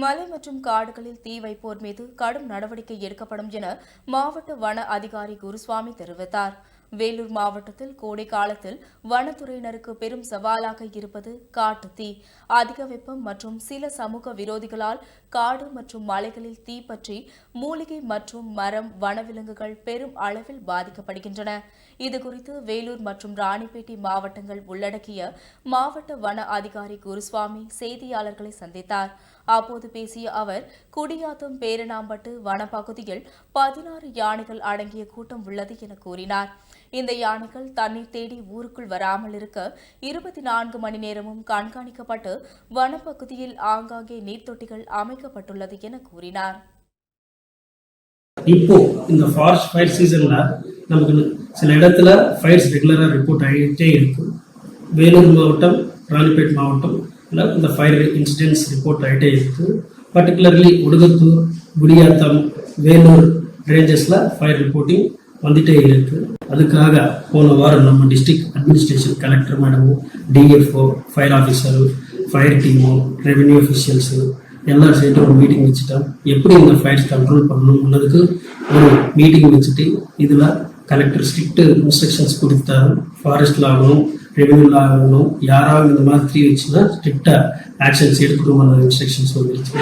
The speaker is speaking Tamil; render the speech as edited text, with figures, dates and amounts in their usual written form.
மலை மற்றும் காடுகளில் தீ வைப்போர் மீது கடும் நடவடிக்கை எடுக்கப்படும் என மாவட்ட வன அதிகாரி குருசுவாமி தெரிவித்தார். வேலூர் மாவட்டத்தில் கோடை காலத்தில் வனத்துறையினருக்கு பெரும் சவாலாக இருப்பது காட்டு தீ. அதிக வெப்பம் மற்றும் சில சமூக விரோதிகளால் காடு மற்றும் மலைகளில் தீ பற்றி மூலிகை மற்றும் மரம் வனவிலங்குகள் பெரும் அளவில் பாதிக்கப்படுகின்றன. இதுகுறித்து வேலூர் மற்றும் ராணிப்பேட்டை மாவட்டங்கள் உள்ளடக்கிய மாவட்ட வன அதிகாரி குருசுவாமி செய்தியாளர்களை சந்தித்தார். அப்போது பேசிய அவர், குடியாத்தம் பேரணாம்பட்டு வனப்பகுதியில் 16 யானைகள் அடங்கிய கூட்டம் உள்ளது என கூறினார். இந்த யானைகள் தண்ணீர் தேடி ஊருக்குள் வராமல் இருக்க 24 மணி நேரமும் கண்காணிக்கப்பட்டு வனப்பகுதியில் ஆங்காங்கே நீர்த்தொட்டிகள் அமைக்கப்பட்டுள்ளது என கூறினார். இப்போ இந்த ஃபாரஸ்ட் ஃபயர் சீசன்ல நமக்கு சில இடத்துல ஃபயர்ஸ் ரெகுலரா ரிப்போர்ட் ஆகிட்டே இருக்கு. வேலூர் மாவட்டம், ராணிப்பேட் மாவட்டம் இந்த ஃபயர் இன்சிடென்ட்ஸ் ரிப்போர்ட் ஆகிட்டே இருக்கு. பர்டிகுலர்லி உடுகத்தூர், குடியாத்தம், வேலூர் ரேஞ்சஸ்ல ஃபயர் ரிப்போர்ட்டிங் வந்துட்டே இருக்கு. அதுக்காக போன வாரம் நம்ம டிஸ்ட்ரிக்ட் அட்மினிஸ்ட்ரேஷன் கலெக்டர் மேடமும், டிஎஃப்ஓ, ஃபயர் ஆஃபீஸரு, ஃபயர் டீமும், ரெவென்யூ அஃபிஷியல்ஸு எல்லாரும் சேர்த்து ஒரு மீட்டிங் வச்சுட்டோம். எப்படி இந்த ஃபயர்ஸ் கண்ட்ரோல் பண்ணணும்னதுக்கு ஒரு மீட்டிங் வச்சுட்டு இதில் கலெக்டர் ஸ்ட்ரிக்ட் இன்ஸ்ட்ரக்ஷன்ஸ் கொடுத்தாரு. ஃபாரஸ்ட்ல ஆகணும், ரெவென்யூல ஆகணும், யாராவது இந்த மாதிரி வச்சுன்னா ஸ்ட்ரிக்டா ஆக்ஷன்ஸ் எடுக்கணும்னு இன்ஸ்ட்ரக்ஷன்ஸ் வந்துருச்சு.